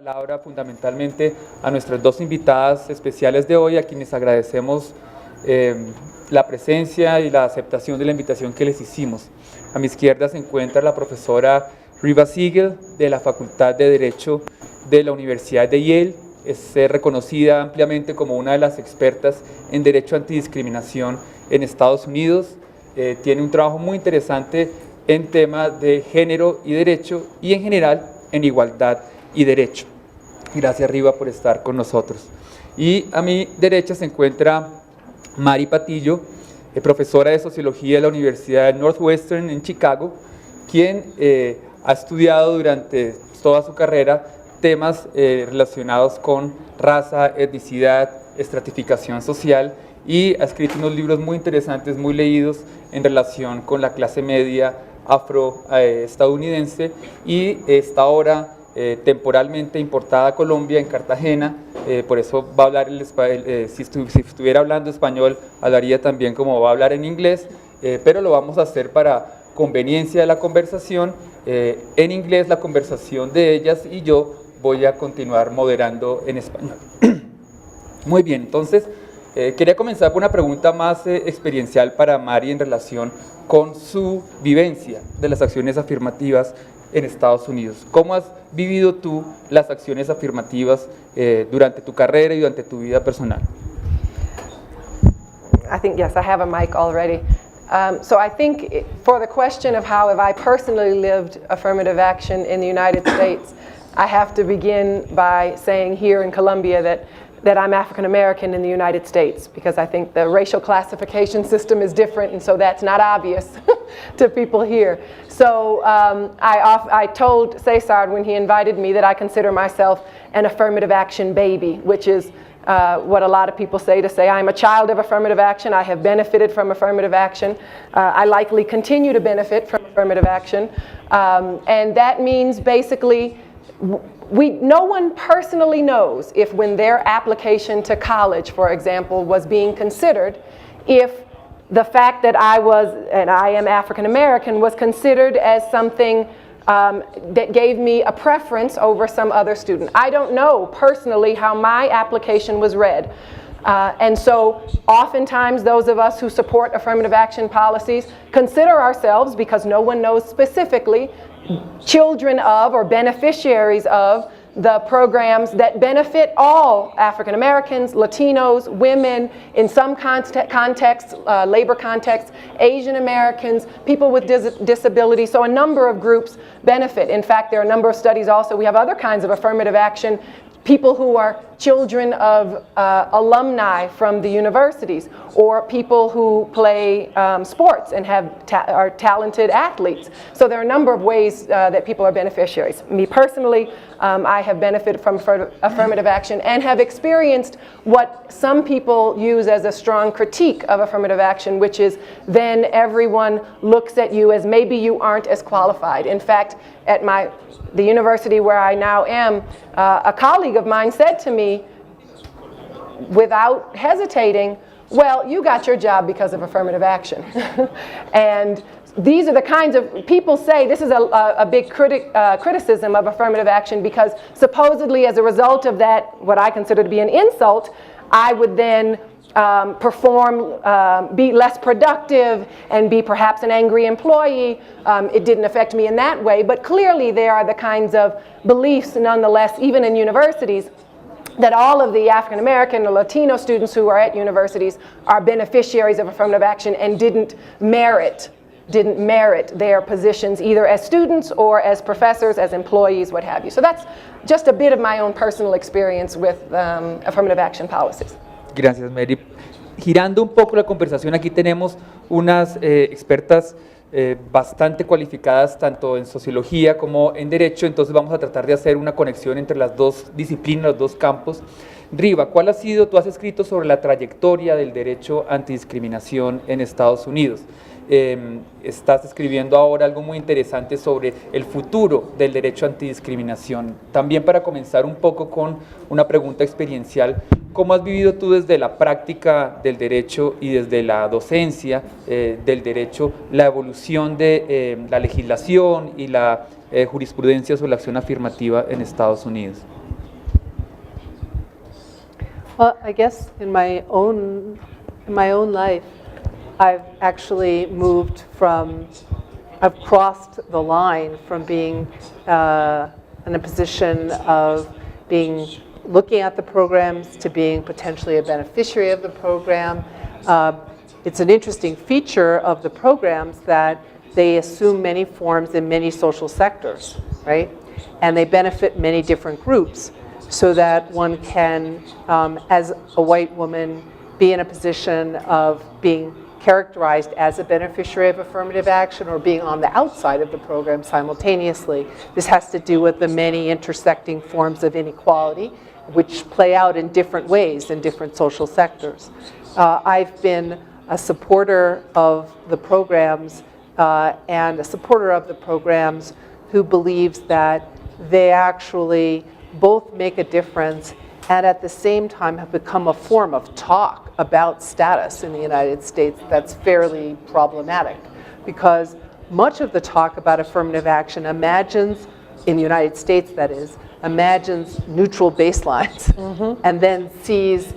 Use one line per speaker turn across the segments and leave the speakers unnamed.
palabra fundamentalmente a nuestras dos invitadas especiales de hoy, a quienes agradecemos la presencia y la aceptación de la invitación que les hicimos. A mi izquierda se encuentra la profesora Riva Siegel, de la Facultad de Derecho de la Universidad de Yale. Es reconocida ampliamente como una de las expertas en derecho antidiscriminación en Estados Unidos. Tiene un trabajo muy interesante en temas de género y derecho y en general en igualdad y derecho. Gracias, Riva, por estar con nosotros. Y a mi derecha se encuentra Mari Patillo, profesora de Sociología de la Universidad de Northwestern en Chicago, quien ha estudiado durante toda su carrera temas relacionados con raza, etnicidad, estratificación social, y ha escrito unos libros muy interesantes, muy leídos en relación con la clase media afroestadounidense, y está ahora temporalmente importada a Colombia, en Cartagena. Por eso va a hablar si estuviera hablando español, hablaría también como va a hablar en inglés, pero lo vamos a hacer para conveniencia de la conversación en inglés, la conversación de ellas, y yo voy a continuar moderando en español. Muy bien, entonces quería comenzar por una pregunta más experiencial para Mari en relación con su vivencia de las acciones afirmativas en Estados Unidos. ¿Cómo has vivido tú las acciones afirmativas durante tu carrera y durante tu vida personal?
I think, yes, I have a mic already. So I think for the question of how have I personally lived affirmative action in the United States, I have to begin by saying here in Colombia that I'm African American in the United States, because I think the racial classification system is different, and so that's not obvious to people here. So I told Cesar when he invited me that I consider myself an affirmative action baby, which is what a lot of people say I'm a child of affirmative action. I have benefited from affirmative action. I likely continue to benefit from affirmative action. And that means basically no one personally knows if when their application to college, for example, was being considered, if the fact that I am African American was considered as something that gave me a preference over some other student. I don't know personally how my application was read. And so oftentimes those of us who support affirmative action policies consider ourselves, because no one knows specifically, children of or beneficiaries of the programs that benefit all African Americans, Latinos, women, in some contexts, labor contexts, Asian Americans, people with disabilities. So a number of groups benefit. In fact, there are a number of studies also. We have other kinds of affirmative action. People who are children of alumni from the universities, or people who play sports and are talented athletes. So there are a number of ways that people are beneficiaries. Me personally, I have benefited from affirmative action and have experienced what some people use as a strong critique of affirmative action, which is then everyone looks at you as maybe you aren't as qualified. In fact, at the university where I now am, a colleague of mine said to me, without hesitating, well, you got your job because of affirmative action. And these are the kinds of, people say this is a big criticism of affirmative action, because supposedly as a result of that, what I consider to be an insult, I would then be less productive and be perhaps an angry employee. It didn't affect me in that way, but clearly there are the kinds of beliefs nonetheless, even in universities, that all of the African American or Latino students who are at universities are beneficiaries of affirmative action and didn't merit their positions either as students or as professors, as employees, what have you. So that's just a bit of my own personal experience with affirmative action policies.
Gracias, Mary. Girando un poco la conversación, aquí tenemos unas expertas bastante cualificadas tanto en sociología como en derecho, entonces vamos a tratar de hacer una conexión entre las dos disciplinas, los dos campos. Riva, ¿cuál ha sido? Tú has escrito sobre la trayectoria del derecho antidiscriminación en Estados Unidos. Estás escribiendo ahora algo muy interesante sobre el futuro del derecho antidiscriminación. También, para comenzar un poco con una pregunta experiencial, ¿cómo has vivido tú desde la práctica del derecho y desde la docencia del derecho la evolución de la legislación y la jurisprudencia sobre la acción afirmativa en Estados Unidos?
Well, I guess in my own life, I've actually I've crossed the line from being in a position of looking at the programs to being potentially a beneficiary of the program. It's an interesting feature of the programs that they assume many forms in many social sectors, right? And they benefit many different groups, so that one can, as a white woman, be in a position of being characterized as a beneficiary of affirmative action or being on the outside of the program simultaneously. This has to do with the many intersecting forms of inequality, which play out in different ways in different social sectors. I've been a supporter of the programs and a supporter of the programs who believes that they actually both make a difference and at the same time have become a form of talk about status in the United States that's fairly problematic, because much of the talk about affirmative action imagines, in the United States that is, imagines neutral baselines and then sees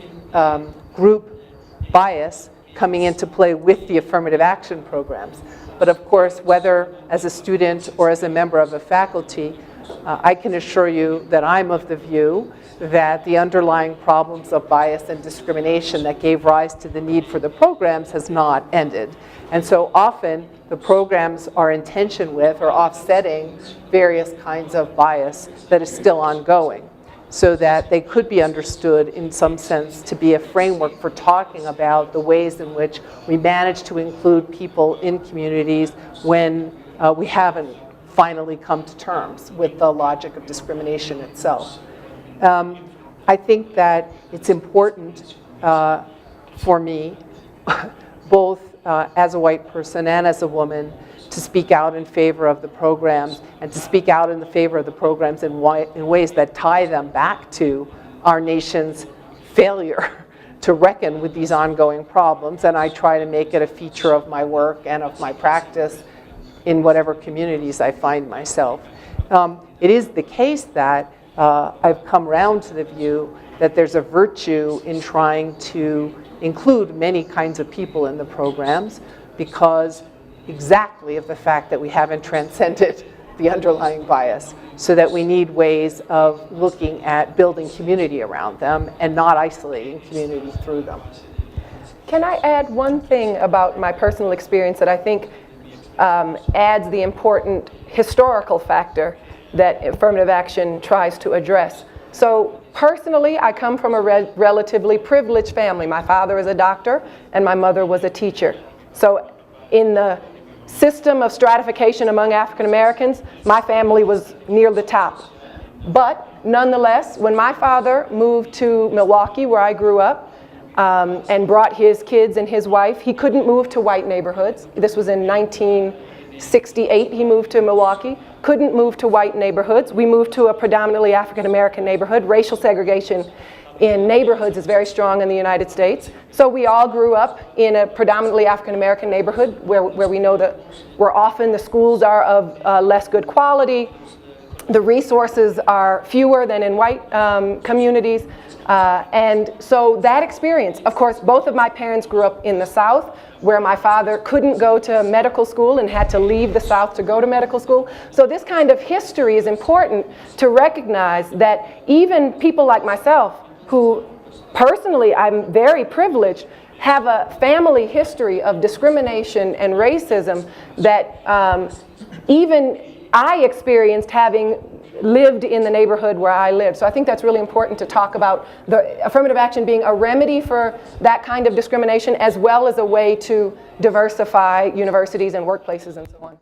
group bias coming into play with the affirmative action programs. But of course, whether as a student or as a member of a faculty, I can assure you that I'm of the view that the underlying problems of bias and discrimination that gave rise to the need for the programs has not ended. And so often the programs are in tension with or offsetting various kinds of bias that is still ongoing, so that they could be understood in some sense to be a framework for talking about the ways in which we manage to include people in communities when we haven't finally come to terms with the logic of discrimination itself. I think that it's important for me, both as a white person and as a woman, to speak out in favor of the programs and to speak out in the favor of the programs in ways that tie them back to our nation's failure to reckon with these ongoing problems. And I try to make it a feature of my work and of my practice in whatever communities I find myself. It is the case that I've come around to the view that there's a virtue in trying to include many kinds of people in the programs, because exactly of the fact that we haven't transcended the underlying bias, so that we need ways of looking at building community around them and not isolating community through them.
Can I add one thing about my personal experience that I think adds the important historical factor that affirmative action tries to address? So personally, I come from a relatively privileged family. My father is a doctor and my mother was a teacher. So in the system of stratification among African Americans, my family was near the top. But nonetheless, when my father moved to Milwaukee, where I grew up, and brought his kids and his wife, he couldn't move to white neighborhoods. This was in 1968, he moved to Milwaukee. Couldn't move to white neighborhoods. We moved to a predominantly African American neighborhood. Racial segregation in neighborhoods is very strong in the United States. So we all grew up in a predominantly African American neighborhood where we know that often the schools are of less good quality. The resources are fewer than in white communities. And so that experience, of course, both of my parents grew up in the South, where my father couldn't go to medical school and had to leave the South to go to medical school. So this kind of history is important to recognize that even people like myself, who personally I'm very privileged, have a family history of discrimination and racism that even I experienced having lived in the neighborhood where I lived. So I think that's really important to talk about the affirmative action being a remedy for that kind of discrimination, as well as a way to diversify universities and workplaces and so on.